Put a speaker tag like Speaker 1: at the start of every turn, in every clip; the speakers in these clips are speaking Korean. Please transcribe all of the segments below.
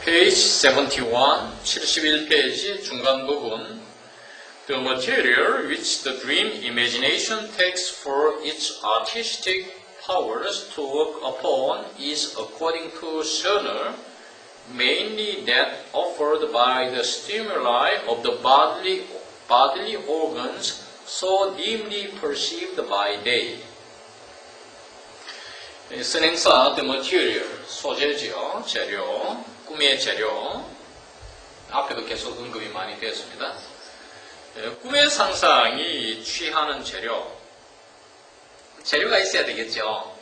Speaker 1: Page 71, 71페이지 중간 부분. The material which the dream imagination takes for its artistic powers to work upon is, according to Schöner, mainly that offered by the stimuli of the bodily organs so dimly perceived by they. 선행사 the material, 소재지요, 재료, 꿈의 재료. 앞에도 계속 언급이 많이 되었습니다. 꿈의 상상이 취하는 재료가 있어야 되겠죠.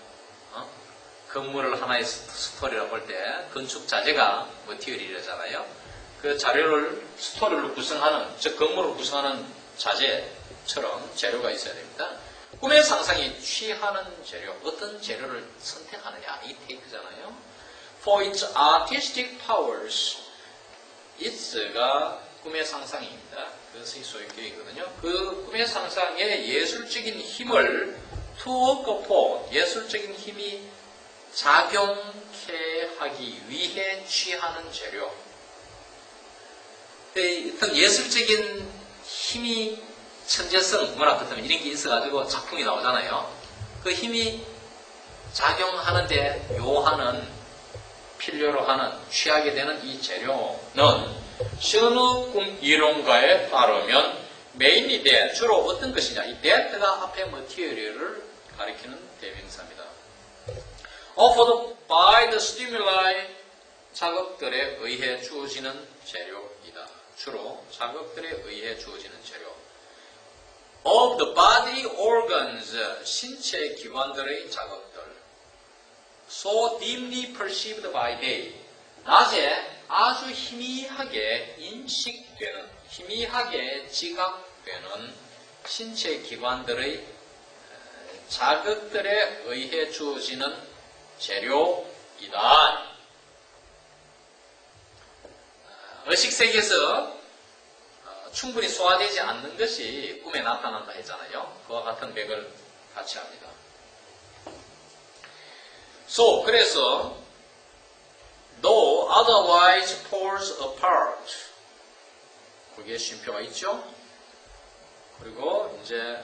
Speaker 1: 건물을 하나의 스토리라고 할 때 건축 자재가 머티리얼이잖아요. 그 자료를 스토리를 구성하는, 즉 건물을 구성하는 자재처럼 재료가 있어야 됩니다. 꿈의 상상이 취하는 재료, 어떤 재료를 선택하느냐, 이 테이크잖아요. For its artistic powers, it's가 꿈의 상상입니다. 그것이 소유격이거든요. 그 꿈의 상상의 예술적인 힘을 to work upon, 예술적인 힘이 작용케 하기 위해 취하는 재료. 어떤 예술적인 힘이 천재성, 문학 같으면 이런 게 있어가지고 작품이 나오잖아요. 그 힘이 작용하는데 필요로 하는, 취하게 되는 이 재료는 셔너 꿈 이론가에 따르면 mainly that, 주로 어떤 것이냐. 이 that가 앞에 material을 가리키는 대명사입니다. Offered by the stimuli, 자극들에 의해 주어지는 재료이다. 주로 자극들에 의해 주어지는 재료. Of the body organs, 신체 기관들의 자극들. So dimly perceived by they. 낮에 아주 희미하게 인식되는, 희미하게 지각되는 신체 기관들의 자극들에 의해 주어지는 재료이다. 의식세계에서 충분히 소화되지 않는 것이 꿈에 나타난다 했잖아요. 그와 같은 맥을 같이 합니다. So, 그래서 though otherwise falls apart, 거기에 쉼표가 있죠. 그리고 이제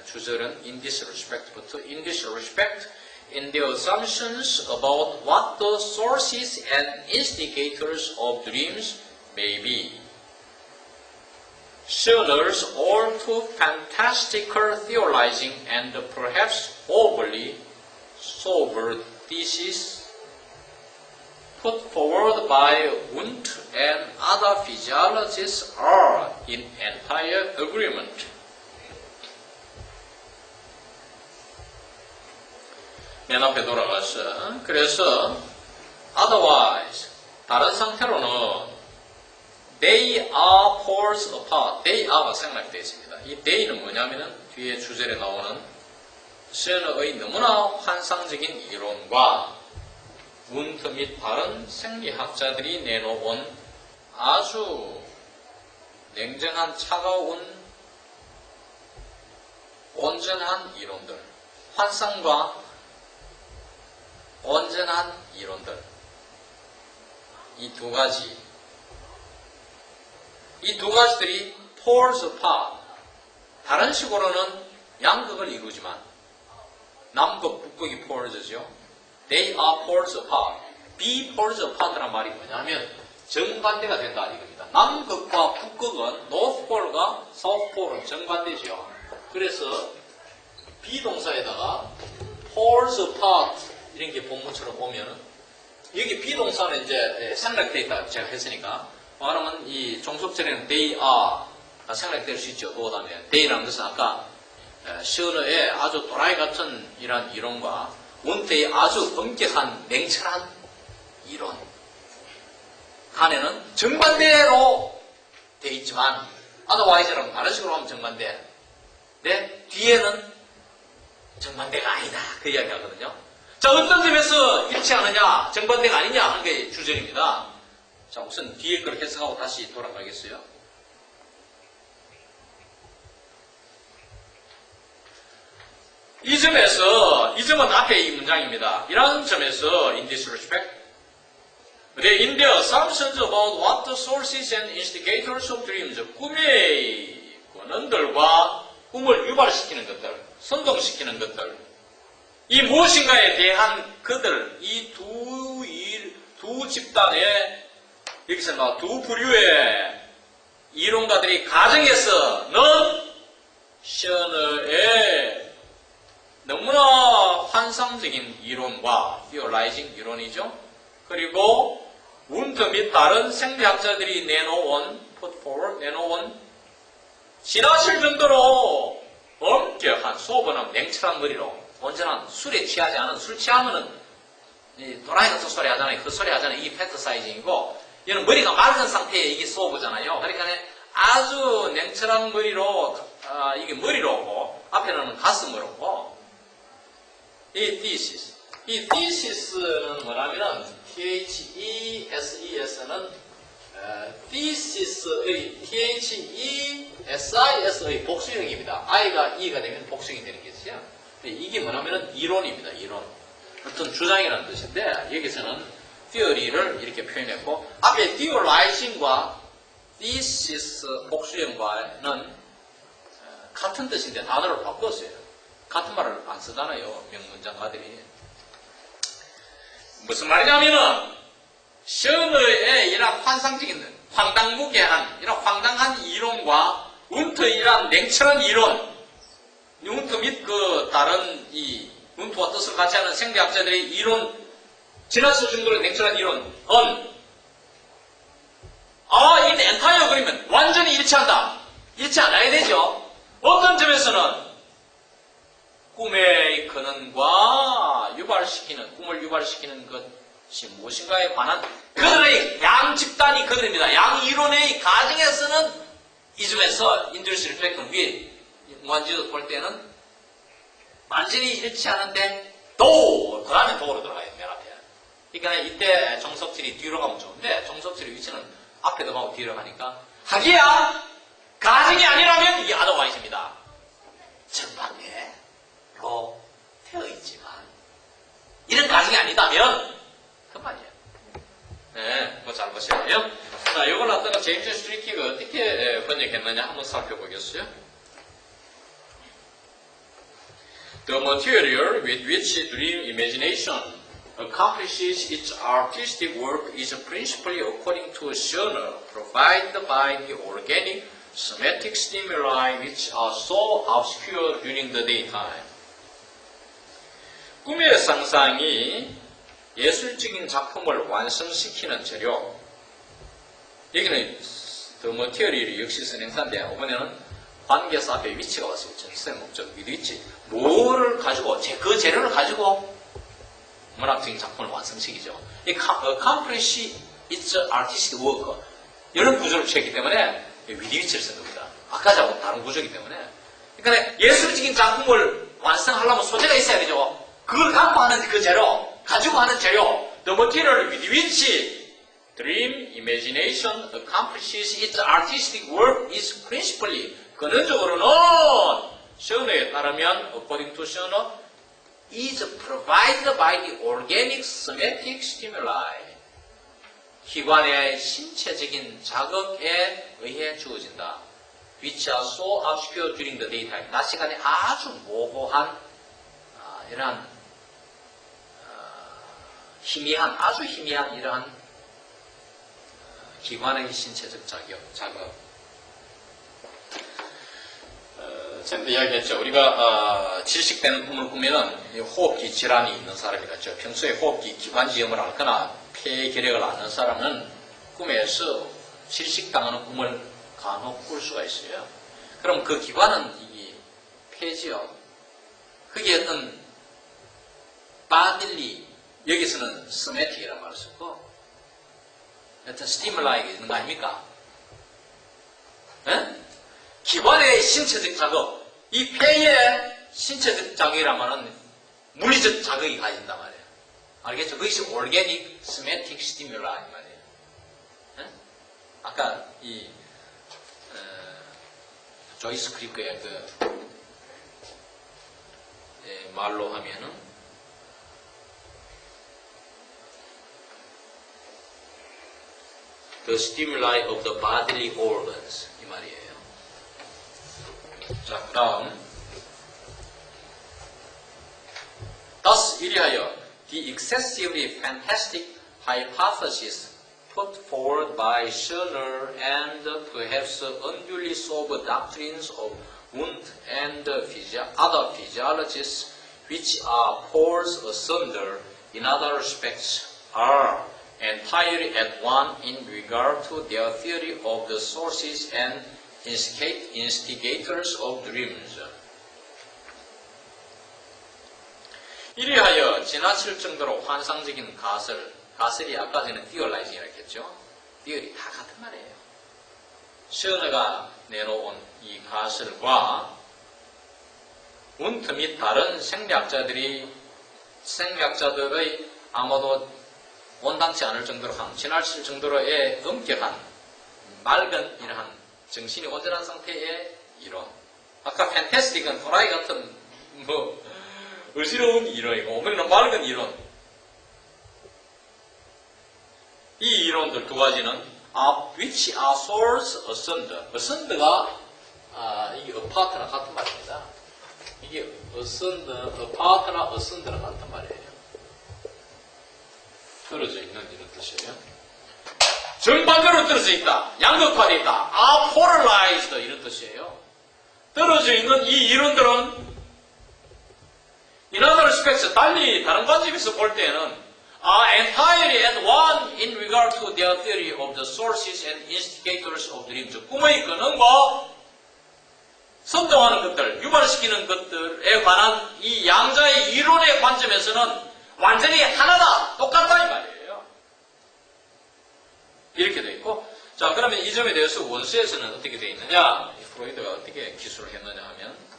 Speaker 1: 주절은 in this respect부터 in this respect, in the assumptions about what the sources and instigators of dreams may be. Schöner's all too fantastical theorizing and perhaps overly sober thesis put forward by Wundt and other physiologists are in entire agreement. 맨 앞에 돌아가서 그래서 otherwise, 다른 상태로는 they are poles apart. they are가 생략되어 있습니다. 이 they는 뭐냐면은 뒤에 주절에 나오는 셔너의 너무나 환상적인 이론과 운트 및 다른 생리학자들이 내놓은 아주 냉정한 차가운 온전한 이론들, 환상과 온전한 이론들, 이 두 가지들이 poles apart, 다른 식으로는 양극을 이루지만 남극, 북극이 poles죠. They are poles apart. be poles apart란 말이 뭐냐면 정반대가 된다 이겁니다. 남극과 북극은 North Pole과 South Pole은 정반대죠. 그래서 비동사에다가 poles apart 이런 게 본문처럼 오면은 여기 비동사는 이제 생략되어 있다 제가 했으니까 말하면 이 종속절에는 they are 생략될 수 있죠. 그 다음에 they라는 것은 아까 셔너의 아주 도라이 같은 이러한 이론과 운트의 아주 엄격한 냉철한 이론 간에는 정반대로 되어 있지만 otherwise라고 다른 식으로 하면 정반대. 네, 뒤에는 정반대가 아니다. 그 이야기 하거든요. 자, 어떤 점에서 일치하느냐, 정반대가 아니냐 하는 게 주절입니다. 자, 우선 뒤에 걸 해석하고 다시 돌아가겠어요. 이 점은 앞에 이 문장입니다. 이런 점에서 in this respect, In the assumptions about what the sources and instigators of dreams, 꿈의 권원들과 꿈을 유발시키는 것들, 선동시키는 것들, 이 무엇인가에 대한 그들, 이 두 집단의, 여기서 두 부류의 이론가들이 가정에서는 셔너의 너무나 환상적인 이론과 theorizing 이론이죠. 그리고 운터 및 다른 생리학자들이 내놓은 지나칠 정도로 엄격한 소번한 냉철한 머리로 온전한 술에 취하지 않은, 술 취하면은 도라이 같은 소리 하잖아요. 그 소리 하잖아요. 이게 패터사이징이고, 이는 머리가 맑은 상태에 이게 소보잖아요. 그러니까 아주 냉철한 머리로, 이게 머리로 오고, 앞에는 가슴으로 오고, 이 thesis는 뭐냐면은, theses는, thesis의, thesis의 복수형입니다. i가 e가 되면 복수형이 되는 거죠. 이게 뭐냐면은 이론입니다. 이론. 어떤 주장이라는 뜻인데, 여기서는 theory를 이렇게 표현했고, 앞에 theorizing과 thesis 복수형과는 같은 뜻인데 단어를 바꿨어요. 같은 말을 안 쓰잖아요. 명문장가들이. 무슨 말이냐면은 셔너의 이런 환상적인 황당무계한 이런 황당한 이론과 운터의 이런 냉철한 이론, 운터 및 그 다른 이 운터와 뜻을 같이 하는 생리학자들의 이론, 지나칠 정도로 냉철한 이론은 이 엔타이어 그리면 완전히 일치한다. 일치 않아야 되죠. 어떤 점에서는 꿈의 근원과 꿈을 유발시키는 것이 무엇인가에 관한 그들의 양 집단이 그들입니다. 양 이론의 가정에서는 이 점에서 인듀스 리플렉션 위에 무한지도 볼 때는 완전히 일치하는데 그 다음에 도로 들어가요. 맨 앞에. 그러니까 이때 정석질이 뒤로 가면 좋은데 정석질의 위치는 앞에도 가고 뒤로 가니까 하기야 가정이 아니라면 이 아더와이즈입니다. 전방에로 되어 있지만 이런 가정이 아니다면 그만이에요. 네, 그거 잘 보셔야 돼요. 자, 이걸 갖다가 제임스 스트리키가 어떻게 번역했느냐 한번 살펴보겠어요. The material with which dream imagination accomplishes its artistic work is principally, according to Schöner, provided by the organic somatic stimuli which are so obscure during the daytime. 꿈의 상상이 예술적인 작품을 완성시키는 재료. 여기는 The material이 역시 선행사인데 이번에는 관계사 앞에 위치가 왔어요. 전치사의 목적, 위치. 뭐를 가지고, 그 재료를 가지고 문학적인 작품을 완성시키죠. 이 accomplish its artistic work. 이런 구조를 취했기 때문에 위치를 쓴 겁니다. 아까하고 다른 구조이기 때문에. 그러니까 예술적인 작품을 완성하려면 소재가 있어야 되죠. 그걸 갖고 하는 그 재료, 가지고 하는 재료. The material with which dream imagination accomplishes its artistic work is principally, 근원적으로는 셔너에 따르면 according to Schöner is provided by the organic somatic stimuli. 기관의 신체적인 자극에 의해 주어진다. Which are so obscure during the daytime. 낮 시간에 아주 모호한 이러한 아주 희미한 이러한 기관의 신체적 자극. 전에 이야기했죠. 우리가 질식된 꿈을 꾸면은 호흡기 질환이 있는 사람이겠죠. 평소에 호흡기 기관지염을 앓거나 폐결핵을 앓는 사람은 꿈에서 질식당하는 꿈을 간혹 꿀 수가 있어요. 그럼 그 기관은 이 폐지요. 그게 어떤 바딜리, 여기서는 스매틱이라는 말을 썼고 어떤 스티뮬라이가 있는 거 아닙니까? 네? 기관의 신체적 자극, 이 폐의 신체적 자극이란 말은 물리적 자극이 가진단 말이에요. 알겠죠? 그것이 organic somatic stimuli 말이에요. 네? 아까 이 조이스 크리크의 말로 하면은
Speaker 2: the stimuli of the bodily organs. 이 말이에요.
Speaker 1: 자, 그 다음. Thus, 이리하여, the excessively fantastic hypothesis put forward by Schiller and perhaps unduly sober doctrines of Wundt and other physiologists, which are poles asunder in other respects, are entirely at one in regard to their theory of the sources and instigators of dreams. 이리하여 지나칠 정도로 환상적인 가설이 아까 전에 theorizing이라고 했죠. theory 다 같은 말이에요. 셔너가 내놓은 이 가설과 운트 및 다른 생리학자들의 아마도 온당치 않을 정도로 지나칠 정도로의 엄격한 맑은 이러한 정신이 온전한 상태의 이론. 아까 fantastic은 도라이 같은 어지러운 이론이고 오늘은 맑은 이론. 이 이론들 두 가지는 which are source asunder. asund가 이게 apart나 같은 말입니다. 이게 asunder, apart나 asunder랑 같은 말이에요. 떨어져 있는 이런 뜻이에요. 정반대로 떨어져 있다. 양극화되어 있다. apolarized 이런 뜻이에요. 떨어져 있는 이 이론들은 in other respects, 달리 다른 관점에서 볼 때는 are entirely at one in regard to their theory of the sources and instigators of dreams. 꿈의 근원과 선동하는 것들, 유발시키는 것들에 관한 이 양자의 이론의 관점에서는 완전히 하나다, 똑같다 이 말이에요. 이렇게 되어 있고, 자 그러면 이 점에 대해서 원수에서는 어떻게 되어 있느냐? 프로이드가 어떻게 기술을 했느냐 하면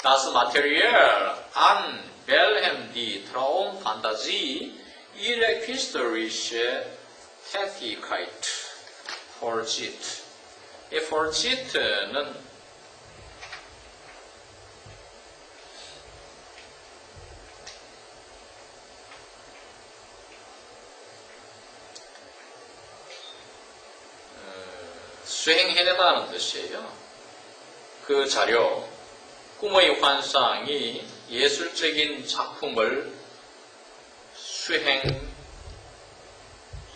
Speaker 1: Das Material an welchem die Traumfantasie ihre künstlerische Tätigkeit vollzieht. 이 vollzieht는 수행해내다는 뜻이에요. 그 자료 꿈의 환상이 예술적인 작품을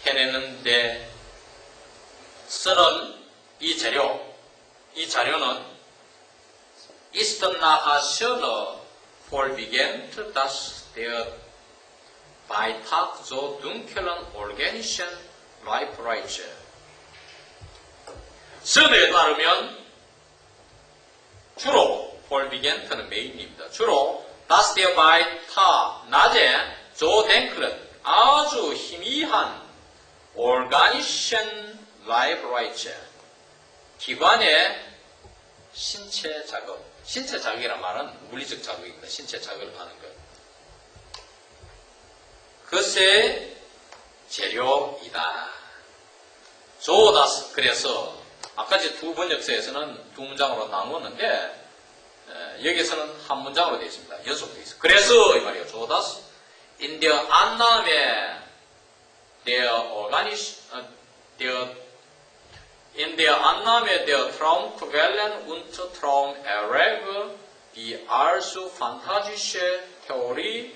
Speaker 1: 수행해내는데 쓰는 이 자료는 ist nachher Schöner vorwiegend das der bei Tag so dunklen organischen Leibreiche. 셔너에 따르면 주로 vorwiegend는 메인입니다. 주로 das der bei Tag 낮에 so dunklen 아주 희미한 organischen Leibreiche 기관의 신체 작업. 신체 작업이란 말은 물리적 작업입니다. 신체 작업을 하는 것. 그것의 재료이다. 조다스. 그래서 아까 두 번역서에서는 두 문장으로 나누었는데 여기서는 한 문장으로 되어 있습니다. 연속되어 있습니다. 그래서 이 말이에요. 조다스. In der Annahme der Traumquellen und Traumerreger, die also fantastische Theorie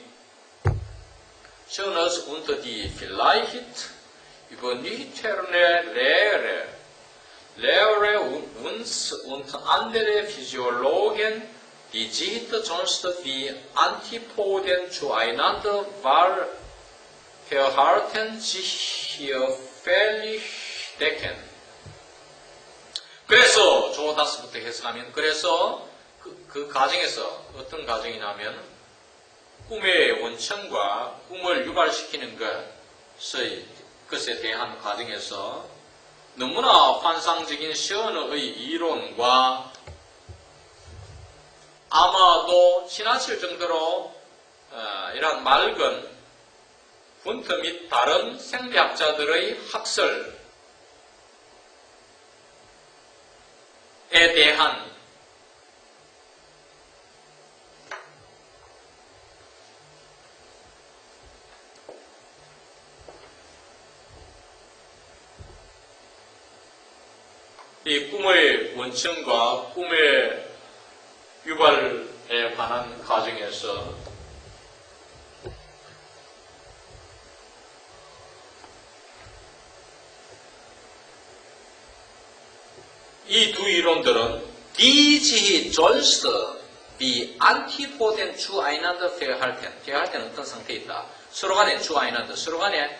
Speaker 1: Schöners und die vielleicht übernatürliche Lehre uns und andere Physiologen, die sich sonst wie Antipoden zueinander verhalten, sich hier völlig decken. 그래서 조다스부터 해석하면 그래서 그 가정에서 어떤 가정이냐면 꿈의 원천과 꿈을 유발시키는 것에 대한 가정에서 너무나 환상적인 셔너의 이론과 아마도 지나칠 정도로 이런 맑은 분트 및 다른 생리학자들의 학설에 대한 이 꿈의 원천과 꿈의 유발에 관한 과정에서 이 두 이론들은 die Johnst 비 안티포덴 주아이난드 대화할 때는 어떤 상태에 있다. 서로 간에 주아이난드, 서로 간에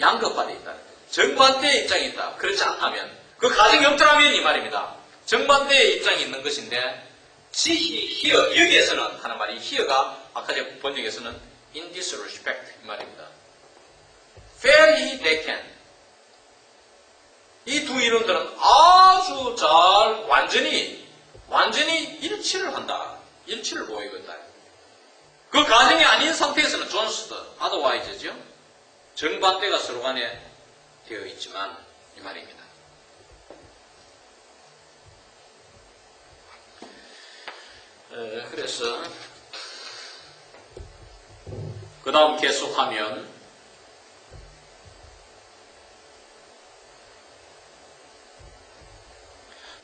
Speaker 1: 양극화되어 있다. 정반대의 입장이 있다. 그렇지 않다면 그 가정이 없더라면 이 말입니다. 정반대의 입장이 있는 것인데 지히, 히어, 여기에서는 하는 말이 히어가 아까 제가 번역에서는 in this respect 이 말입니다. fairly they can 이 두 이론들은 아주 잘 완전히 일치를 한다. 일치를 보이겠다. 그 가정이 아닌 상태에서는 존스드, otherwise죠. 정반대가 서로 간에 되어 있지만 이 말입니다. 그래서 그 다음 계속하면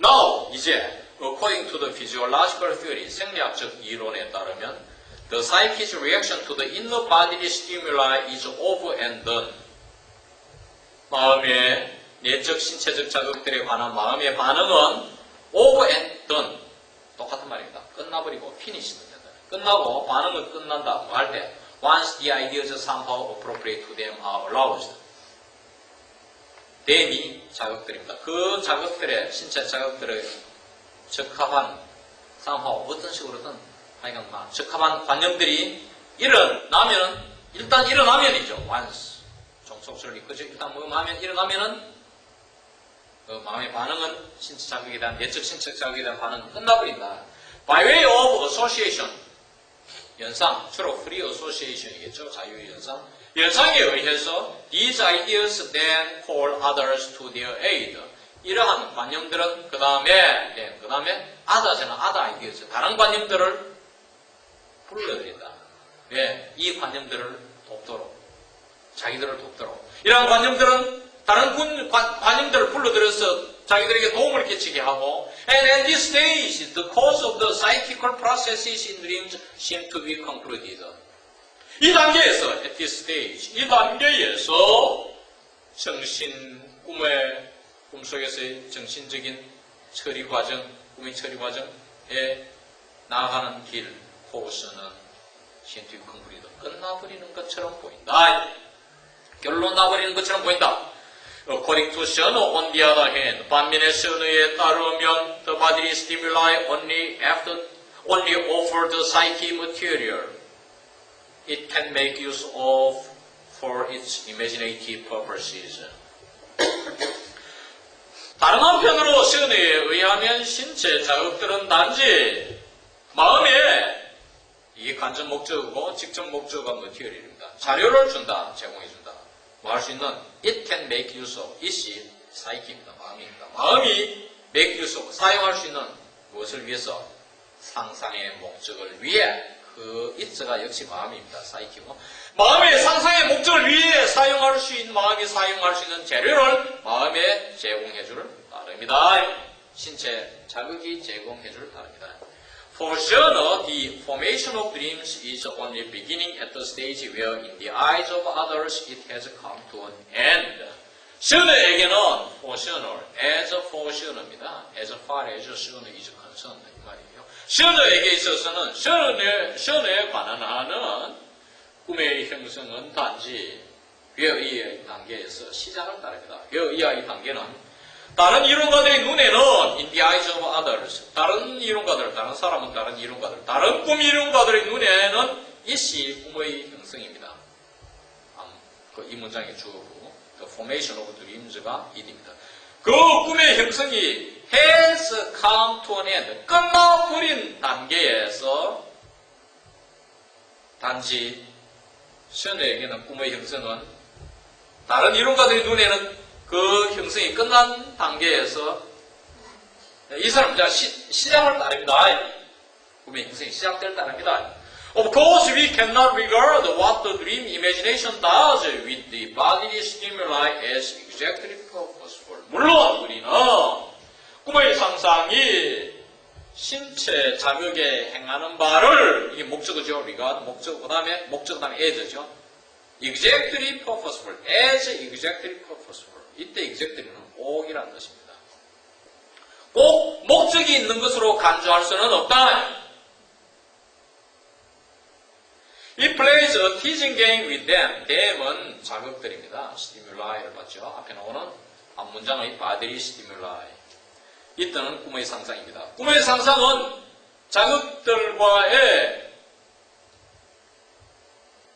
Speaker 1: Now 이제 according to the physiological theory 생리학적 이론에 따르면 the psychic reaction to the inner bodily stimuli is over and done. 마음의 내적 신체적 자극들에 관한 마음의 반응은 over and done. 똑같은 말입니다. 끝나버리고 finish는 된다. 끝나고 반응은 끝난다. 뭐 할 때 once the ideas somehow appropriate to them are aroused. them이 자극들입니다. 그 자극들의 신체 자극들의 적합한 somehow 어떤 식으로든 하여간 적합한 관념들이 일단 일어나면이죠. once 종속수를 이끄죠. 일단 뭐 하면 일어나면은 그 마음의 반응은 신체 자극에 대한 내적 신체 자극에 대한 반응은 끝나버린다. By way of association 연상 주로 free association이겠죠. 자유의 연상. 연상에 의해서 these ideas then call others to their aid. 이러한 관념들은 그 다음에 other잖아. other ideas. 다른 관념들을 불러들인다. 왜? 이 관념들을 돕도록. 자기들을 돕도록. 이러한 관념들은 다른 관념들을 불러들여서 자기들에게 도움을 끼치게 하고 and at this stage the cause of the psychical processes in dreams seem to be concluded. 이 단계에서 at this stage 이 단계에서 꿈속에서의 정신적인 처리 과정, 꿈의 처리 과정에 나아가는 길, 코스는 scientific conclusion 끝나버리는 것처럼 보인다. 결론 나버리는 것처럼 보인다. According to Schoen, on the other hand, 반면에 Schoen에 따르면 the bodily stimuli only offer the psyche material it can make use of for its imaginative purposes. 다른 한편으로 Schoen에 의하면 신체 자극들은 단지 마음에 이게 간접 목적이고 직접 목적은 material입니다. 자료를 준다, 제공해준다. 뭐 할 수 있는 it can make use of it이 psyche입니다. 마음입니다. 마음이 make use of 사용할 수 있는 무엇을 위해서 상상의 목적을 위해 그 it가 역시 마음입니다. psyche고 마음의 상상의 목적을 위해 사용할 수 있는 마음이 사용할 수 있는 재료를 마음에 제공해줄 따릅니다. 신체 자극이 제공해줄 따릅니다. For Schoen, the formation of dreams is only beginning at the stage where in the eyes of others it has come to an end. Schoen에게는 for Schoen, as for Schoen입니다. As far as Schoen is concerned 이 말이에요. Schoen에게 있어서는 Schoen에 관한 하는 꿈의 형성은 단지 회의의 단계에서 시작을 따릅니다. 회의의 단계는 다른 이론가들의 눈에는 in the eyes of others 다른 이론가들, 다른 사람은 다른 이론가들, 다른 꿈 이론가들의 눈에는 이시 꿈의 형성입니다. 이 문장의 주어고 the formation of dreams가 id입니다. 그 꿈의 형성이 has come to an end 끝나버린 단계에서 단지 Schoen에게는 꿈의 형성은 다른 이론가들의 눈에는 그 형성이 끝난 단계에서 이 사람 시작을 따릅니다. 꿈의 형성이 시작될 따릅니다. Of course, we cannot regard what the dream imagination does with the bodily stimuli as exactly purposeful. 물론 우리는 꿈의 상상이 신체 자극에 행하는 바를, 이게 목적어죠. 우리가 목적어, 그 다음에 as죠. exactly purposeful, as exactly purposeful. 이때 exactly는 꼭이라는 것입니다. 꼭 목적이 있는 것으로 간주할 수는 없다. He plays a teasing game with them. them은 자극들입니다. stimuli,를 봤죠. 앞에 나오는 앞문장의 bodily stimuli. 이때는 꿈의 상상입니다. 꿈의 상상은 자극들과의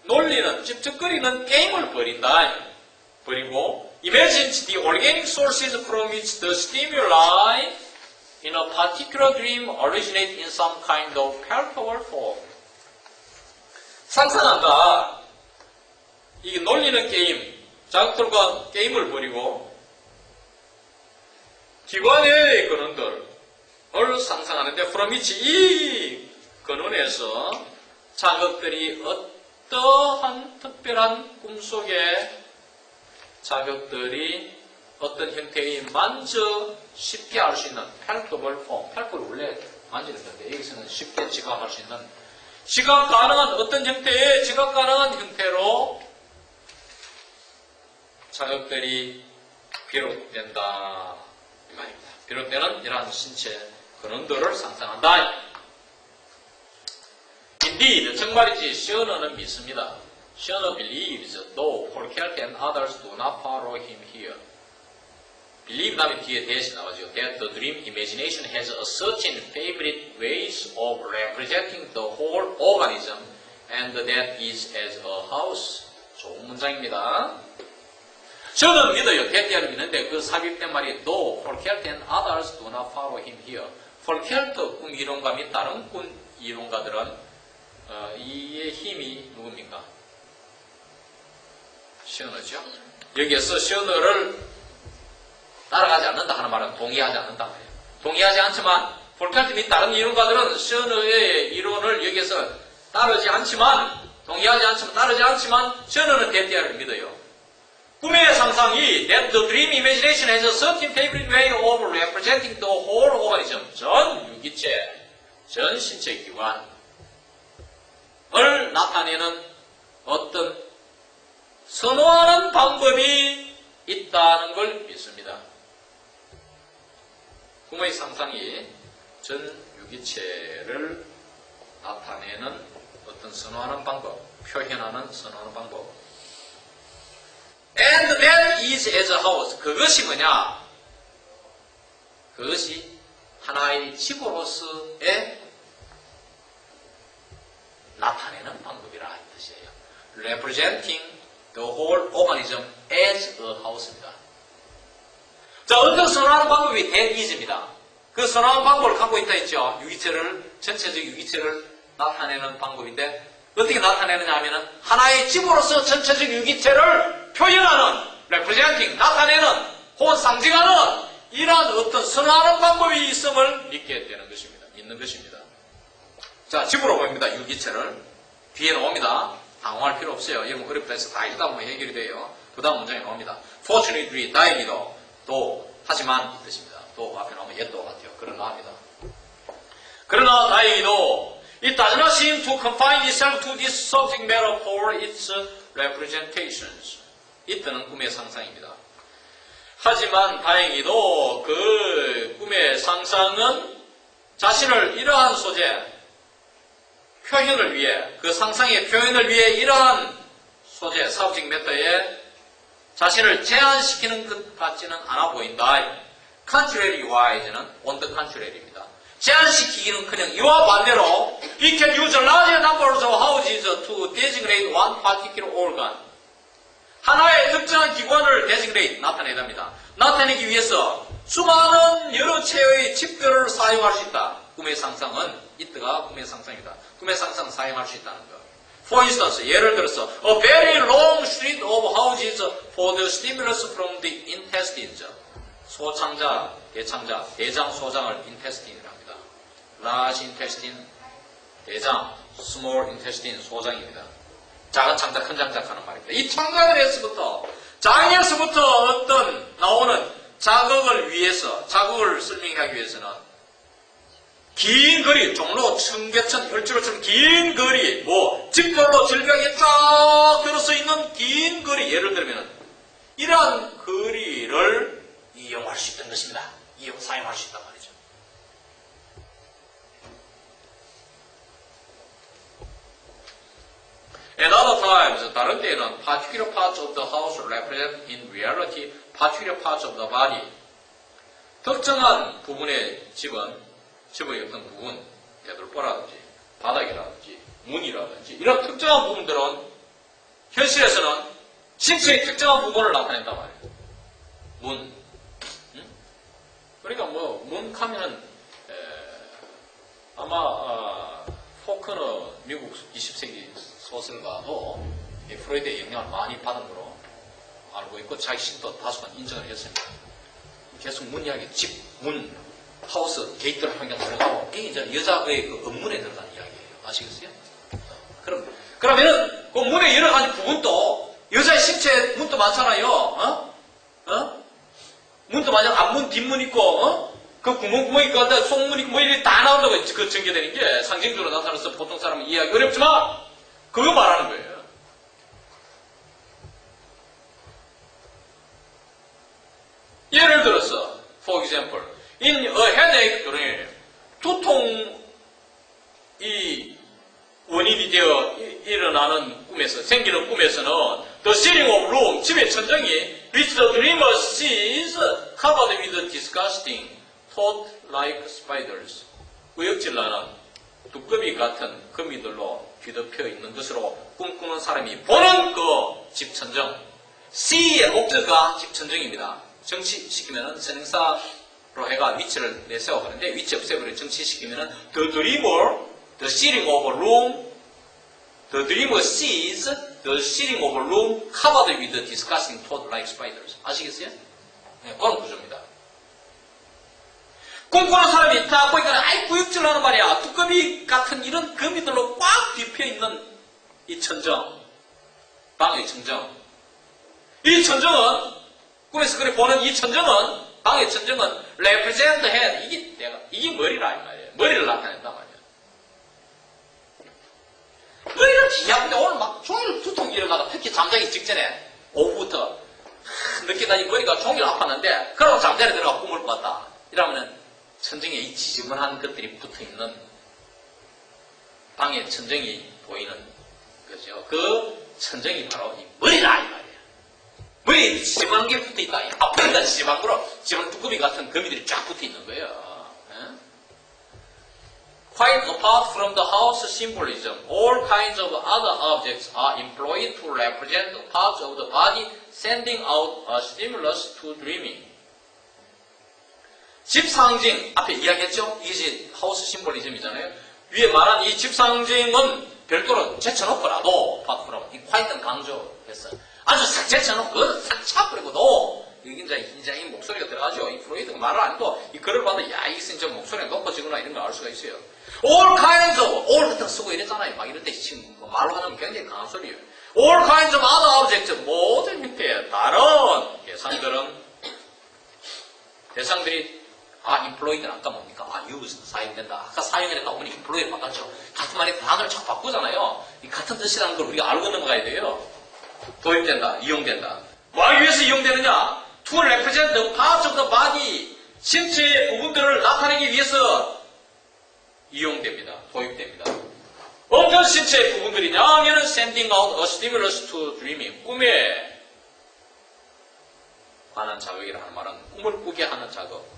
Speaker 1: 놀리는, 찝찝거리는 게임을 벌이고 imagines the organic sources from which the stimuli in a particular dream originate in some kind of palpable form. 상상한다. 이게 놀리는 게임, 자극들과 게임을 벌이고 기관의 근원들을 상상하는데 from which 이 근원에서 자극들이 어떠한 특별한 꿈속에 자극들이 어떤 형태의 만져 쉽게 알 수 있는 palpable form, palpable 원래 만지는 건데 여기서는 쉽게 지각할 수 있는 지각 가능한 어떤 형태의 지각 가능한 형태로 자극들이 비롯된다 이 말입니다. 비롯되는 이러한 신체 근원들을 상상한다. Indeed, 정말이지 시어너는 믿습니다. 시어너 believes, though Polkelt and others do not follow him here. Believe 다음에 뒤에 대신 나오죠. That the dream imagination has a certain favorite ways of representing the whole organism and that is as a house. 좋은 문장입니다. 저는 믿어요. 대띠아를 믿는데 그 삽입된 말이 though Polkelt and others do not follow him here. Polkelt 꿈 이론가 및 다른 꿈 이론가들은 이의 힘이 누굽니까? 시어너죠. 여기에서 시어너를 따라가지 않는다 하는 말은 동의하지 않는다 말이에요. 동의하지 않지만 폴켈트 및 다른 이론가들은 시어너의 이론을 여기에서 따르지 않지만 따르지 않지만 시어너는 대띠아를 믿어요. 꿈의 상상이 that the dream imagination has a certain favorite way of representing the whole organism, 전 유기체, 전 신체 기관을 나타내는 어떤 선호하는 방법이 있다는 걸 믿습니다. 꿈의 상상이 전 유기체를 나타내는 어떤 선호하는 방법, 표현하는 선호하는 방법. And that is as a house. 그것이 뭐냐? 그것이 하나의 집으로서의 나타내는 방법이라 이 뜻이에요. Representing the whole organism as a house입니다. 자, 어떤 선호하는 방법이 that is입니다. 그 선호하는 방법을 갖고 있다 했죠. 전체적 유기체를 나타내는 방법인데 어떻게 나타내느냐 하면은 하나의 집으로서 전체적 유기체를 표현하는, representing, 나타내는, 혹은 상징하는 이러한 어떤 선호하는 방법이 있음을 믿게 되는 것입니다. 믿는 것입니다. 자, 집으로 보입니다. 유기체를. 뒤에 나옵니다. 당황할 필요 없어요. 영어 어렵다 해서 다 읽다 보면 해결이 돼요. 그 다음 문장에 나옵니다. Fortunately, 다행히도, 또, 하지만 이 뜻입니다. 또 앞에 나오면 yet 또 같아요. 그러나 합니다. 그러나 다행히도 it does not seem to confine itself to this subject matter for its representations. 이때는 꿈의 상상입니다. 하지만 다행히도 그 꿈의 상상은 자신을 이러한 소재, 표현을 위해, 그 상상의 표현을 위해 이러한 소재, subject matter에 자신을 제한시키는 것 같지는 않아 보인다. contrary-wise는 on the contrary입니다. 제한시키기는 그냥 이와 반대로 we can use large numbers of houses to designate one particular organ. 하나의 특정한 기관을 designate, 나타내야 합니다. 나타내기 위해서 수많은 여러 체의 집들을 사용할 수 있다. 꿈의 상상은 이때가 꿈의 상상입니다. 꿈의 상상 사용할 수 있다는 것. For instance, 예를 들어서 a very long street of houses for the stimulus from the intestines. 소창자, 대창자, 대장, 소장을 intestine이라고 합니다. large intestine, 대장, small intestine, 소장입니다. 작은 창자, 큰 창자 하는 말입니다. 이 창자들에서부터, 장에서부터 어떤 나오는 자극을 위해서, 자극을 설명하기 위해서는 긴 거리, 종로, 청계천, 혈주로처럼 긴 거리, 직결로 절벽에 쫙 들어서 있는 긴 거리, 예를 들면 이러한 거리를 이용할 수 있던 것입니다. 사용할 수 있단 말이죠. At other times, 다른 때에는 particular parts of the house represent in reality particular parts of the body. 특정한 부분의 집의 어떤 부분, 대돌보라든지 바닥이라든지 문이라든지 이런 특정한 부분들은 현실에서는 신체의 특정한 부분을 나타낸단 말이에요. 문. 그러니까 문 하면은 아마 포크너 미국 20세기 소설가도 프로이드의 영향을 많이 받은 거로 알고 있고 자기 신도 다소간 인정을 했습니다. 계속 문 이야기, 집, 문, 하우스, 게이트를 환경 들어가고 이게 이제 여자의 그 업문에 들어간 이야기예요. 아시겠어요? 그러면은 그 문의 여러 가지 부분도 여자의 신체 문도 많잖아요. 문도 많잖아. 앞문, 뒷문 있고, 그 구멍 있고, 속문 있고, 이렇게 다 나온다고 그 전개되는 게 상징적으로 나타나서 보통 사람은 이해하기 어렵지만 그거 말하는 거예요. 예를 들어서, for example, in a headache, 두통이 원인이 되어 일어나는 꿈에서, 생기는 꿈에서는 the ceiling of room, 집의 천정이 which the dreamer sees covered with disgusting, toad-like spiders, 의욕질나는 두꺼비 같은 거미들로 뒤덮여 있는 것으로 꿈꾸는 사람이 보는 그 집천정. C의 목적가 집천정입니다. 정치시키면은 선행사로 해가 위치를 내세워가는데 위치 없애버려 정치시키면은 the dreamer, the ceiling of a room, the dreamer sees the ceiling of a room covered with disgusting toad-like spiders. 아시겠어요? 네, 그런 구조입니다. 꿈꾸는 사람이 딱 보니까 아이 구역질 하는 말이야. 두꺼비 같은 이런 거미들로 꽉 뒤펴 있는 이 천정, 방의 천정. 이 천정은 꿈에서 그래 보는 이 천정은 방의 천정은 represent head, 이게 머리라 이 말이에요. 머리를 나타낸단 말이에요. 머리를 뒤잡는데 오늘 막 종일 두통 일어나가 특히 잠자기 직전에 오후부터 늦게까지 머리가 종일 아팠는데 그러고 잠자리에 들어가 꿈을 꿨다. 이러면은 천정에 이 지저분한 것들이 붙어있는 방의 천정이 보이는 거죠. 그 천정이 바로 이 머리라 이 말이에요. 머리에 지저분한 게 붙어있다. 아프니까 지저분한 거로 지저분한 두꺼비 같은 거미들이 쫙 붙어있는 거예요. Quite apart from the house symbolism, all kinds of other objects are employed to represent parts of the body, sending out a stimulus to dreaming. 집 상징, 앞에 이야기했죠? 이것이 하우스 심볼리즘이잖아요. 위에 말한 이 집 상징은 별도로 제쳐놓고라도, 이 quiet는 강조했어요. 아주 싹 제쳐놓고, 싹 차버리고도, 이게 이제 이 목소리가 들어가죠. 이 프로이드가 말을 안 해도, 이 글을 봐도, 야, 이게 진짜 목소리가 높아지거나 이런 걸 알 수가 있어요. All kinds of, all 같은 거 쓰고 이랬잖아요. 막 이럴 때 지금 말로 하면 굉장히 강한 소리예요. All kinds of other objects, 모든 형태의 다른 대상들이 employed는 아까 뭡니까? use, 사용된다. 아까 사용이니까 어머니 employed 바꿨죠. 같은 말에 단어를 자꾸 바꾸잖아요. 이 같은 뜻이라는 걸 우리가 알고 넘어가야 돼요. 도입된다, 이용된다. 뭘 위해서 이용되느냐? To represent the parts of the body, 신체의 부분들을 나타내기 위해서 이용됩니다. 도입됩니다. 어떤 신체의 부분들이냐 하면 sending out a stimulus to dreaming. 꿈에 관한 자극이라는 말은 꿈을 꾸게 하는 자극.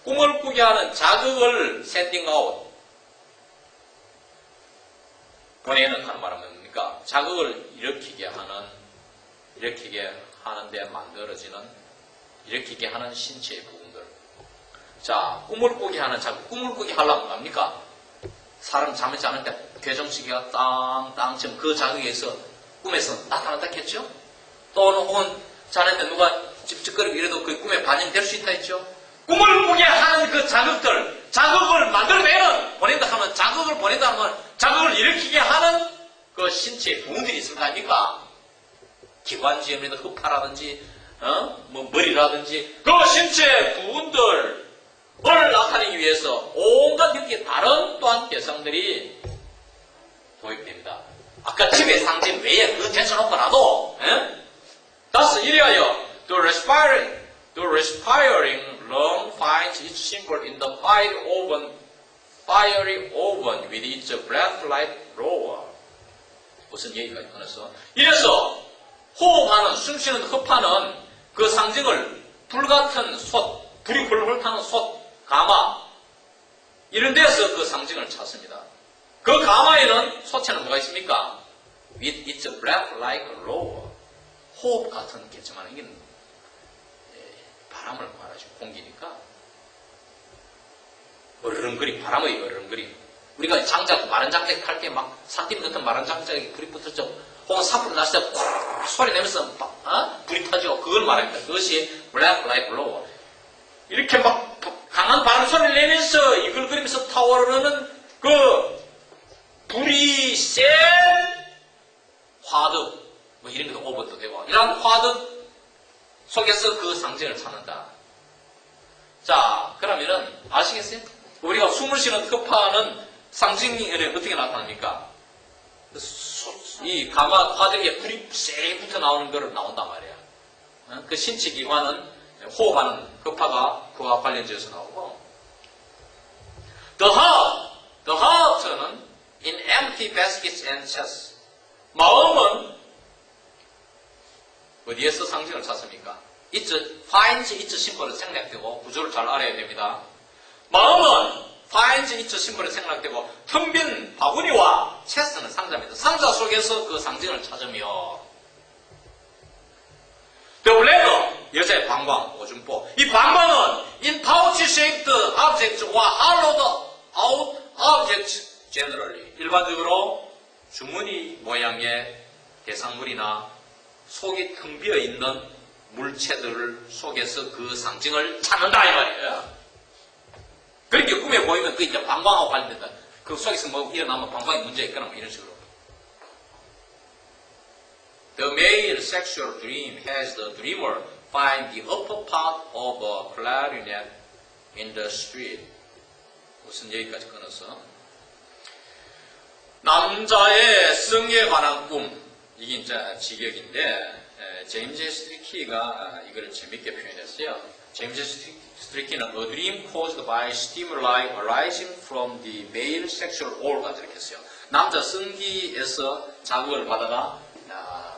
Speaker 1: 꿈을 꾸게 하는 자극을 sending out. 보내는 하는 말은 뭡니까? 자극을 일으키게 하는데 만들어지는, 일으키게 하는 신체의 부분들. 자, 꿈을 꾸게 하는 자극. 꿈을 꾸게 하려면 뭡니까? 사람 잠을 자는 때 괴정시계가 땅땅 그 자극에 의해서 꿈에서 나타난다 했죠? 또는 혹은 자는데 누가 찝찝거리고 이래도 그 꿈에 반영될 수 있다 했죠? 꿈을 꾸게 하는 그 자극들, 자극을 만들어내는, 보낸다 하면, 자극을 보낸다 하면, 자극을 일으키게 하는 그 신체의 부분들이 있을 거 아닙니까? 기관지염이나 흡파라든지,
Speaker 2: 뭐 머리라든지
Speaker 1: 그 신체 부분들을 나타내기 위해서 온갖 이렇게 다른 또한 개성들이 도입됩니다.
Speaker 2: 아까 집의 상징 외에 그거 제쳐놓고 놔도
Speaker 1: 따라서 이래하여 the respiring lung finds its symbol in the fiery oven with its breath-like roar. 무슨 얘기가 끊어서 이래서 호흡하는 숨쉬는 흡하는 그 상징을 불같은 솥, 불이 훌훌 타는 솥, 가마 이런 데서 그 상징을 찾습니다. 그 가마에는 솥에는 뭐가 있습니까? With its breath like roar. 호흡 같은 겠지만 이게 바람을 말하죠. 공기니까 어르렁거림, 바람의 어르렁거림. 우리가 장작, 마른 장작 탈 때 막 산띠 같은 마른 장작에 불이 붙었죠. 혹은 사풀 났을 때 콕 소리 내면서 불이 타죠. 그걸 말합니다. 그것이 black like roar. 이렇게 막 강한 바람 소리를 내면서 이글거리면서 타오르는 그 불이 센 화덕, 뭐 이런 것도 오븐도 되고, 이런 화덕 속에서 그 상징을 찾는다. 자, 그러면은 아시겠어요? 우리가 숨을 쉬는 흡하는 상징이 어떻게 나타납니까? 이 가마 화덕에 불이 쎄 붙어 나오는 거를 나온단 말이야. 그 신체 기관은 호흡하는 흡하가 그와 관련지어서 나오고, the heart는 in empty baskets and chests. 마음은 어디에서 상징을 찾습니까? finds its 심벌을 생략되고 구조를 잘 알아야 됩니다. 마음은 finds its 심벌을 생략되고 텅 빈 바구니와 chest는 상자입니다. 상자 속에서 그 상징을 찾으며 the bladder, 여자의 방광, 오줌보. 이 방광은 in pouch-shaped objects와 hollowed out objects generally. 일반적으로 주머니 모양의 대상물이나 속이 텅 비어 있는 물체들 속에서 그 상징을 찾는다 이 말이에요. 그렇게 꿈에 보이면 그 이제 방광하고 관련된다. 그 속에서 뭐 일어나면 방광에 문제가 있거나 뭐 이런 식으로. The male sexual dream has the dreamer find the upper part of a clarinet in the street. 무슨 얘기까지 끊어서 남자의 성에 관한 꿈, 이게 이제 직역인데 제임스 스트리키가 이걸 재밌게 표현했어요. 제임스 스트리키는 A dream caused by stimuli arising from the male sexual organs 이렇게 했어요. 남자 성기에서 자극을 받아가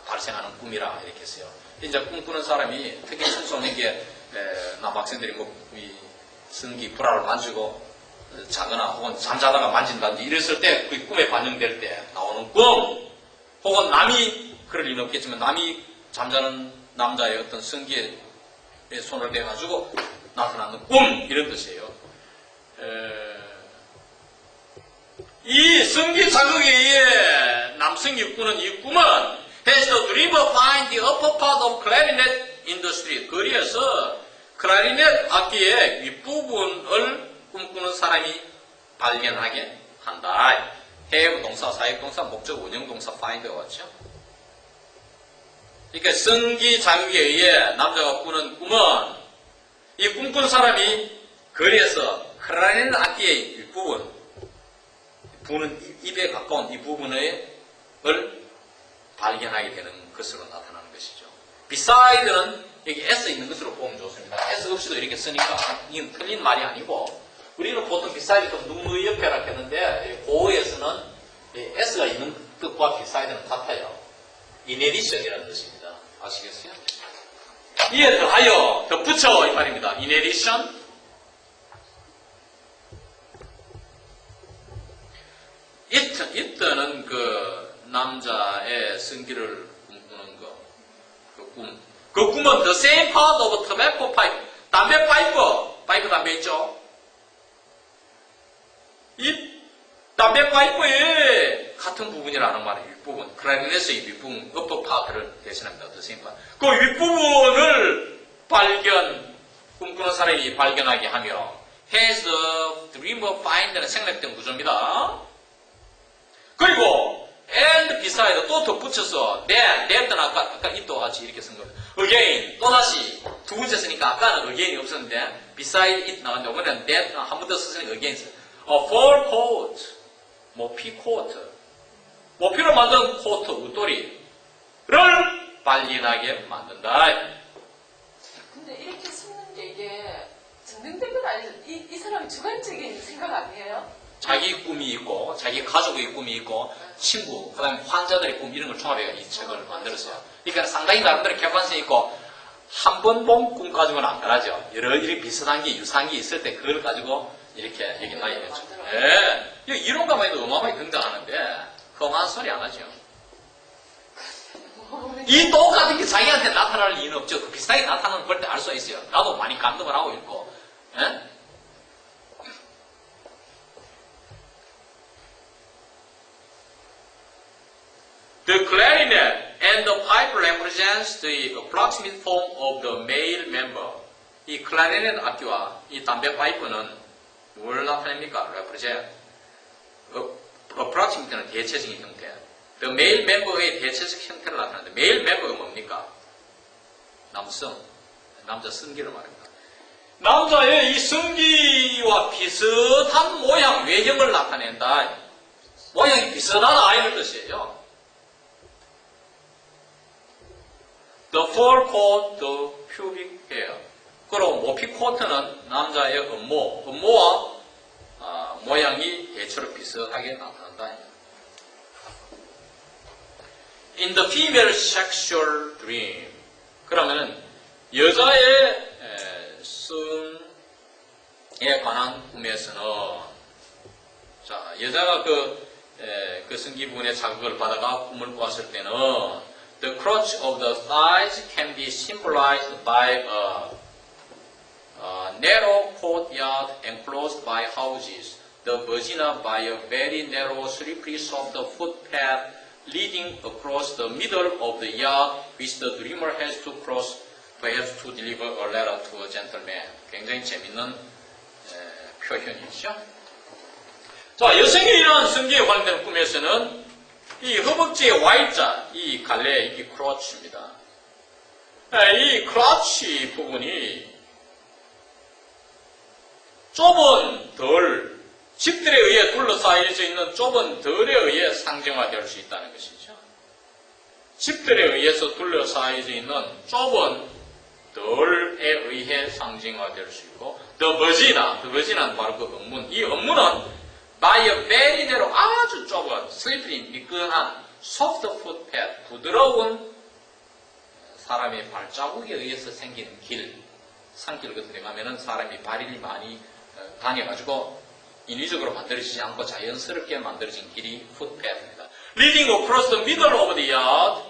Speaker 1: 발생하는 꿈이라 이렇게 했어요. 이제 꿈꾸는 사람이 특히 청소년기에 남학생들이 뭐 성기 불화를 만지고 자거나 혹은 잠자다가 만진다든지 이랬을 때 그 꿈에 반영될 때 나오는 꿈, 혹은 남이 그럴 리는 없겠지만 남이 잠자는 남자의 어떤 성기에 손을 대가지고 나타나는 꿈, 이런 뜻이에요. 이 성기 자극에 의해 남성이 꾸는 이 꿈은 has the dreamer find the upper part of clarinet in the street. 거리에서 클라리넷 악기의 윗부분을 꿈꾸는 사람이 발견하게 한다. have 동사, 사역동사, 목적, 원형동사 find가 왔죠. 그러니까 성기 자극에 의해 남자가 꾸는 꿈은 이 꿈꾼 사람이 거리에서 클라리넷 악기의 윗부분, 부는 입에 가까운 이 부분을 발견하게 되는 것으로 나타나는 것이죠. beside는 여기 s 있는 것으로 보면 좋습니다. s 없이도 이렇게 쓰니까 이건 틀린 말이 아니고, 우리는 보통 beside 좀 누누이 옆에라 했는데 고어에서는 s가 있는 뜻과 beside는 같아요. in addition이라는 뜻입니다. 아시겠어요? 이에 더하여, 덧붙여 이 말입니다. in addition, it는 그 남자의 성기를 꿈꾸는 거, 그 꿈. 그 꿈은 the same part of tobacco pipe, 담배 파이프 담배 있죠? 이 담배 파이프의 같은 부분이라는 말이에요. 윗부분. 클라리넷의 윗부분, upper part를 대신합니다. the same part. 그 윗부분을 꿈꾸는 사람이 발견하게 하며 has the dreamer find는 생략된 구조입니다. 그리고 and beside 또 덧붙여서 that는 아까 it도 같이 이렇게 쓴 거예요. again 또다시 두 번째 쓰니까 아까는 again이 없었는데 beside it 나왔는데 이번에는 that 한 번 더 쓰니까 again 써요. fur coat 모피 코트 모피로 만든 코트 웃돌이를 발린하게 만든다.
Speaker 3: 근데 이렇게 숨는 게 이게 증명된 건 아니죠. 이 사람이 주관적인 생각 아니에요?
Speaker 1: 자기 꿈이 있고 자기 가족의 꿈이 있고 친구 그다음에 환자들의 꿈 이런 걸 종합해서 이 책을 만들었어요. 그러니까 상당히 나름대로 객관성이 있고 한 번 본 꿈 가지고는 안 변하죠. 여러 이렇게 비슷한 게 유사한 게 있을 때 그걸 가지고 이렇게 얘기 나이겠죠. 예, 이론가만 해도 어마어마하게 등장하는데 험한 소리 안 하죠. 이 똑같은 게 자기한테 나타날 리는 없죠. 그 비슷하게 나타나는 걸 때 알 수 있어요. 나도 많이 감동을 하고 있고. 예? The clarinet and the pipe represents the approximate form of the male member. 이 클라리넷 악기와 이 담배 파이프는 뭘 나타냅니까? represent. approximate는 대체적인 형태. The male member의 대체적 형태를 나타내는데 male member가 뭡니까? 남성, 남자 성기를 말합니다. 남자의 이 성기와 비슷한 모양, 외형을 나타낸다. 모양이 비슷한 아이를 뜻이에요. The fur coat, the pubic hair. 그리고 모피 코트는 남자의 음모와 모양이 대체로 비슷하게 나타난다. In the female sexual dream. 그러면은 여자의 성에 관한 꿈에서는 자 여자가 그 성기 부분에 자극을 받아가 꿈을 꾸었을 때는 the crotch of the thighs can be symbolized by a narrow courtyard enclosed by houses, the vagina by a very narrow slippery soft footpath leading across the middle of the yard which the dreamer has to cross perhaps to deliver a letter to a gentleman. 굉장히 재밌는 표현이죠. 자, 여성이 일어난 성기에 관련된 꿈에서는 이 허벅지의 Y자, 이 갈래, 이게 크로치입니다. 이 크로치 부분이 좁은 덜, 집들에 의해 둘러싸여져 있는 좁은 덜에 의해 상징화될 수 있다는 것이죠. 집들에 의해서 둘러싸여져 있는 좁은 덜에 의해 상징화될 수 있고, the vagina는 바로 그 음문. 이 음문은 by a very narrow, 아주 좁은, slippery, 미끈한, soft footpath, 부드러운 사람의 발자국에 의해서 생긴 길, 산길 같은 데 가면은 사람이 발이 많이 다녀가지고 인위적으로 만들어지지 않고 자연스럽게 만들어진 길이 footpath입니다. Leading across the middle of the yard,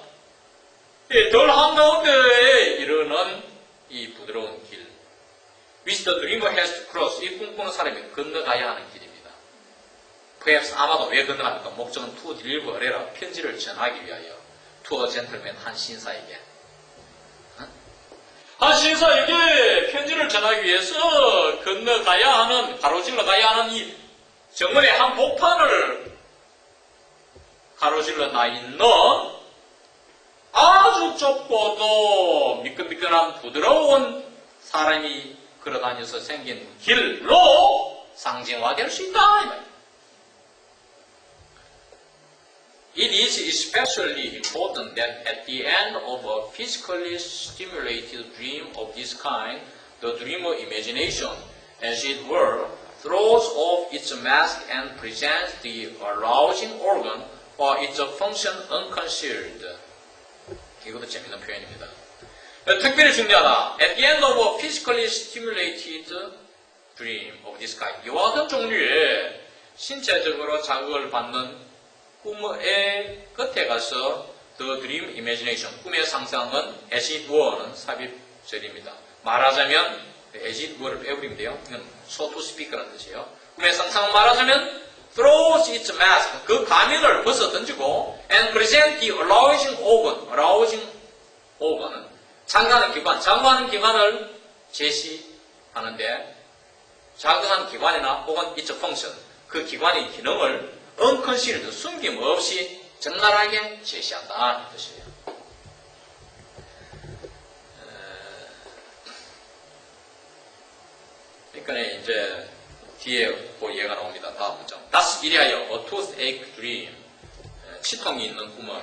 Speaker 1: 덜 한가운데에 이르는 이 부드러운 길, which the dreamer has to cross, 이 꿈꾸는 사람이 건너가야 하는 길입니다. Perhaps 아마도 왜 건너갑니까? 목적은 to deliver a letter, 편지를 전하기 위하여, to a gentleman, 한 신사에게. 한 신사에게 편지를 전하기 위해서 건너가야 하는, 가로질러 가야 하는 이 정문의 한 복판을 가로질러 나 있는 아주 좁고도 미끈미끈한 부드러운 사람이 걸어다녀서 생긴 길로 상징화될 수 있다. It is especially important that at the end of a physically stimulated dream of this kind, the dreamer imagination, as it were, throws off its mask and presents the arousing organ for its function unconcealed. 이것도 재밌는 표현입니다. 특별히 중요하다. At the end of a physically stimulated dream of this kind. 이와 같은 종류의 신체적으로 자극을 받는 꿈의 끝에 가서 The Dream Imagination, 꿈의 상상은 as it were는 삽입절입니다. 말하자면 as it were를 빼버리면 돼요. 이건 so to speak라는 뜻이에요. 꿈의 상상은 말하자면 throws its mask, 그 가면을 벗어 던지고 and present the arousing organ은 자극하는 기관을 제시하는데 자극한 기관이나 혹은 its function, 그 기관의 기능을 unconcealed, 숨김없이 적나라하게 제시한다 이 뜻이에요. 그러니까 이제 뒤에 그 예가 나옵니다. 다음 문장. 다스 이리하여 a toothache dream. 치통이 있는 꿈은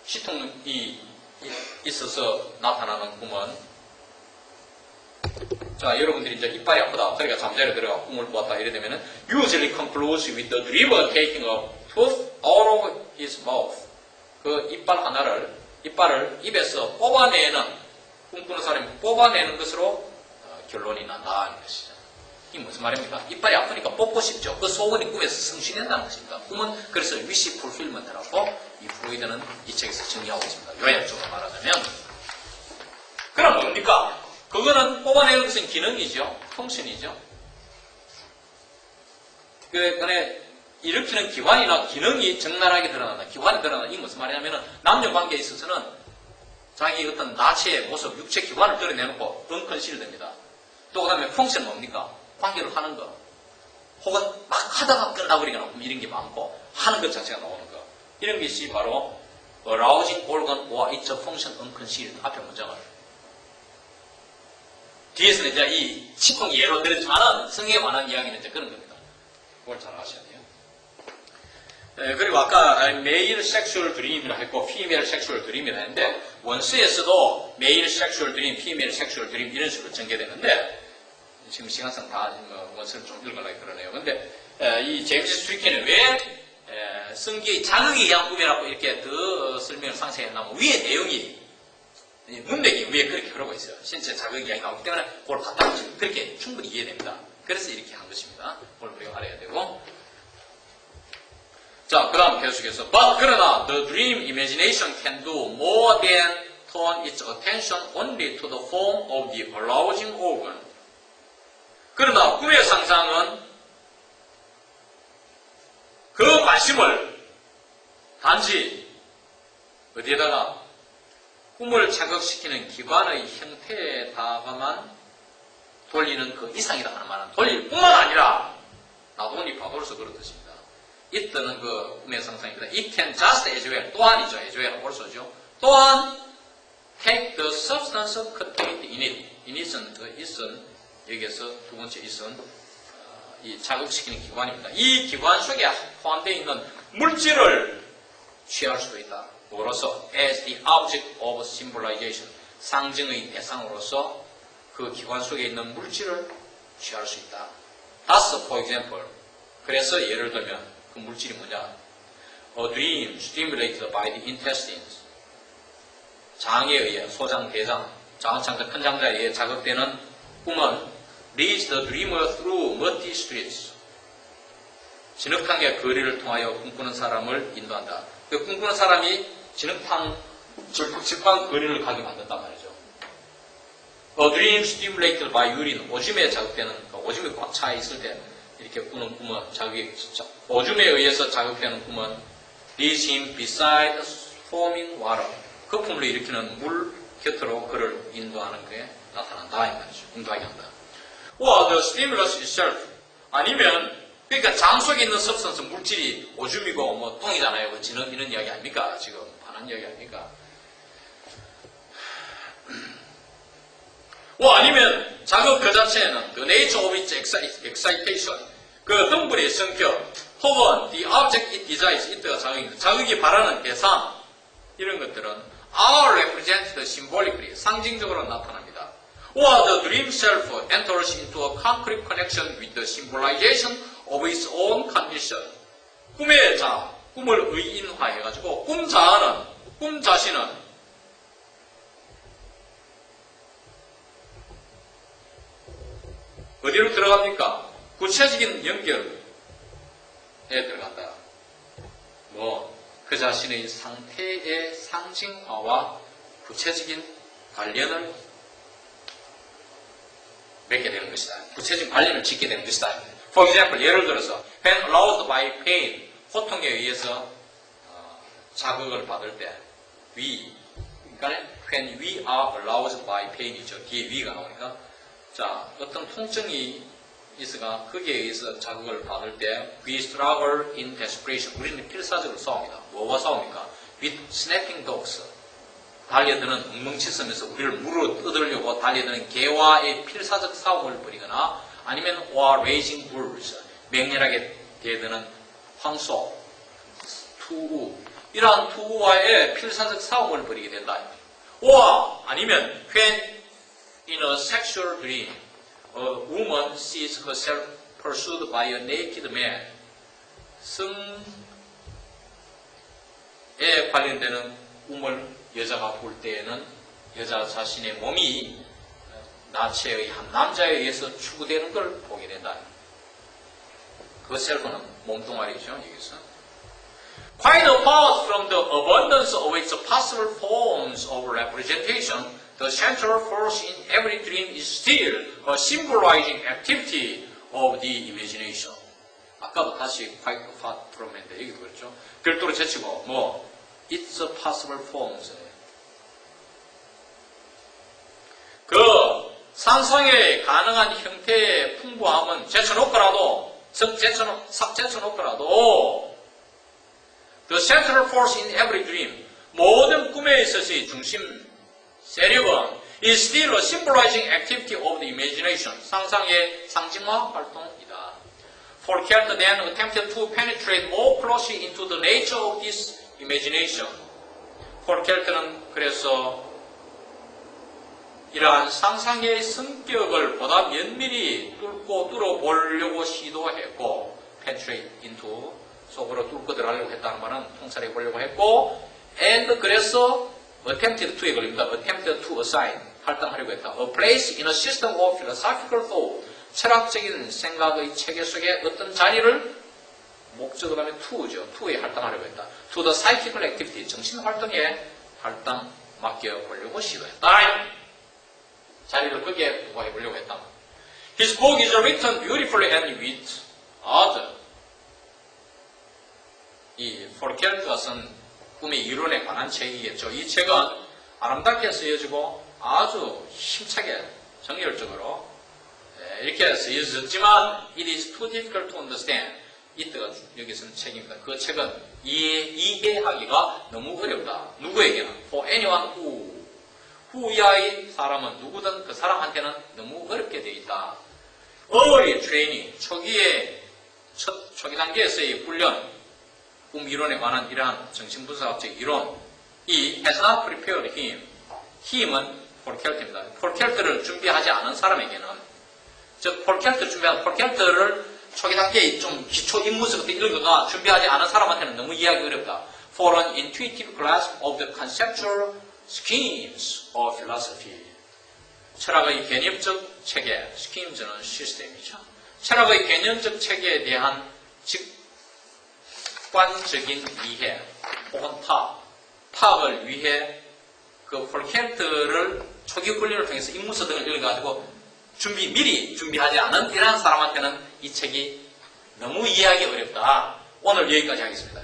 Speaker 1: 치통이 있어서 나타나는 꿈은 자 여러분들이 이제 이빨이 아프다. 그러니까 잠자리에 들어가 꿈을 꾸었다. 이래 되면은 usually concludes with the dreamer taking a tooth out of his mouth. 그 이빨을 입에서 뽑아내는 꿈꾸는 사람이 뽑아내는 것으로 결론이 난다 이 것이죠. 이게 무슨 말입니까? 이빨이 아프니까 뽑고 싶죠. 그 소원이 꿈에서 성취된다는 것입니다. 꿈은 그래서 wish fulfillment라고 이 프로이드는 이 책에서 정의하고 있습니다. 요약적으로 말하자면 그럼 뭡니까? 그거는 뽑아내는 것은 기능이죠. 펑션이죠. 그간에 일으키는 기관이나 기능이 적나라하게 드러난다. 기관이 드러난다. 이게 무슨 말이냐면 남녀 관계에 있어서는 자기 어떤 나체의 모습, 육체 기관을 드러내놓고 unconceal됩니다. 또 그 다음에 펑션 뭡니까? 관계를 하는 거. 혹은 막 하다가 끝나버리거나 이런 게 많고 하는 것 자체가 나오는 거. 이런 것이 바로 arousing organ or its function unconcealed 앞에 문장을 뒤에서는 이제 이 치통 예로 들었지만은 성에 관한 이야기는 이제 그런 겁니다. 그걸 잘 아셔야 돼요. 그리고 아까 male sexual dream이라 했고 female sexual dream이라 했는데 원수에서도 male sexual dream, female sexual dream 이런 식으로 전개되는데 지금 시간상 다 원서를 좀 읽으려고 그러네요. 근데 이 제임스 스트리켄은 왜 성기의 자극에 의한 꿈이라고 이렇게 더 설명을 상세히 했냐면 위에 내용이 문맥이 위에 그렇게 흐르고 있어요. 신체 자극이 이야기 나오기 때문에 그걸 갖다 붙이면 그렇게 충분히 이해됩니다. 그래서 이렇게 한 것입니다. 그걸 우리가 알아야 되고 자, 그 다음 계속해서 But 그러나 the dream imagination can do more than turn its attention only to the form of the arousing organ. 그러나 꿈의 상상은 그 관심을 단지 어디에다가 꿈을 자극시키는 기관의 형태에다가만 돌리는 그 이상이다 하는 말은 돌릴 뿐만 아니라 나도니 바돌서 그런 뜻입니다. 이때는 그 꿈의 상상입니다. It can just as well 또한이죠. as well also죠. 또한 take the substance contained in it. in it은 그 it은 여기에서 두 번째 it은 이 자극시키는 기관입니다. 이 기관 속에 포함되어 있는 물질을 취할 수도 있다. 뭐로서? as the object of symbolization. 상징의 대상으로서 그 기관 속에 있는 물질을 취할 수 있다. Thus, for example. 그래서 예를 들면 그 물질이 뭐냐? A dream stimulated by the intestines. 장에 의해 소장, 대장, 작은 창자, 큰 창자에 의해 자극되는 꿈은 leads the dreamer through muddy streets. 진흙탕의 거리를 통하여 꿈꾸는 사람을 인도한다. 그 꿈꾸는 사람이 진흙탕, 질퍽질퍽한 거리를 가게 만든단 말이죠. A dream stimulated by urine. 오줌에 자극되는, 오줌이 꽉 차 있을 때 이렇게 꾸는 꿈은 오줌에 의해서 자극되는 꿈은 leads him beside foaming water. 거품을 일으키는 물 곁으로 그를 인도하는 게 나타난다 이 말이죠. 인도하게 한다. or the stimulus itself. 아니면 그러니까 장 속에 있는 substance 물질이 오줌이고 뭐 똥이잖아요. 그 진흙 이런 이야기 아닙니까? 지금 반한 이야기 아닙니까? 아니면 자극 그 자체는 the nature of its excitation. 그 흥분의 성격 혹은 the object it desires. 이때가 자극입니다. 자극이 바라는 대상 이런 것들은 are represented symbolically. 상징적으로 나타납니다. or the dream self enters into a concrete connection with the symbolization of its own condition. 꿈을 의인화해가지고 꿈 자신은 어디로 들어갑니까? 구체적인 연결에 들어간다. 그 자신의 상태의 상징화와 구체적인 관련을 맺게 되는 것이다. 구체적인 관련을 짓게 되는 것이다. For example, 예를 들어서 when allowed by pain, 고통에 의해서 자극을 받을 때 그러니까 when we are allowed by pain이죠. 뒤에 we가 나오니까 자 어떤 통증이 이스가 거기에 의해서 자극을 받을 때 we struggle in desperation. 우리는 필사적으로 싸웁니다. 뭐와 싸웁니까? with snapping dogs. 달려드는 엉망치서면서 우리를 물어 뜯으려고 달려드는 개와의 필사적 싸움을 벌이거나 아니면 or raging bulls. 맹렬하게 대드는 황소, 투우. 이러한 투우와의 필사적 싸움을 벌이게 된다. or 아니면 when in a sexual dream a woman sees herself pursued by a naked man. 성에 관련되는 꿈을 여자가 볼 때에는 여자 자신의 몸이 나체의 한 남자에 의해서 추구되는 걸 보게 된다. 그 셀프는 몸뚱아리죠, 여기서. Quite apart from the abundance of its possible forms of representation, the central force in every dream is still a symbolizing activity of the imagination. 아까도 다시 quite apart from인데 여기도 그렇죠. 별도로 제치고 it's a possible forms. 그 상상의 가능한 형태의 풍부함은 제쳐놓더라도 싹 제쳐놓더라도 the central force in every dream 모든 꿈에 있어서의 중심 세력은 is still a symbolizing activity of the imagination. 상상의 상징화 활동이다. Foucault then attempted to penetrate more closely into the nature of this imagination. Foucault는 그래서 이러한 상상의 성격을 보다 면밀히 뚫어보려고 시도했고 penetrate into 속으로 뚫고 들어가려고 했다는 말은 통찰해 보려고 했고 and 그래서 attempted to에 걸립니다. attempted to assign 할당하려고 했다. a place in a system of philosophical thought 철학적인 생각의 체계 속에 어떤 자리를 목적으로 하면 to죠. to에 할당하려고 했다. to the psychical activity 정신활동에 할당 맡겨보려고 시도했다. 자리를 거기에 부과해 보려고 했다. His book is written beautifully and with art. 이 포르켈트가 쓴 꿈의 이론에 관한 책이겠죠. 이 책은 아름답게 쓰여지고 아주 힘차게 정열적으로 이렇게 쓰여졌지만 it is too difficult to understand. 이때가 여기 쓴 책입니다. 그 책은 이해하기가 너무 어렵다. 누구에게는? For anyone who 이하의 사람은 누구든 그 사람한테는 너무 어렵게 되어 있다. Early training, 초기 단계에서의 훈련, 꿈 이론에 관한 이러한 정신분석학적 이론, 이 has not prepared him. him은 폴켈트입니다. 폴켈트를 준비하지 않은 사람에게는, 즉 폴켈트를 준비한 폴켈트를 초기 단계에 좀 기초 인문서부터 읽어가 준비하지 않은 사람한테는 너무 이해하기 어렵다. For an intuitive grasp of the conceptual schemes of philosophy. 철학의 개념적 체계, schemes는 시스템이죠. 철학의 개념적 체계에 대한 직관적인 이해 혹은 파악을 위해 그 폴켈트를 초기 훈련을 통해서 인문서 등을 읽어가지고 미리 준비하지 않은 이러한 사람한테는 이 책이 너무 이해하기 어렵다. 오늘 여기까지 하겠습니다.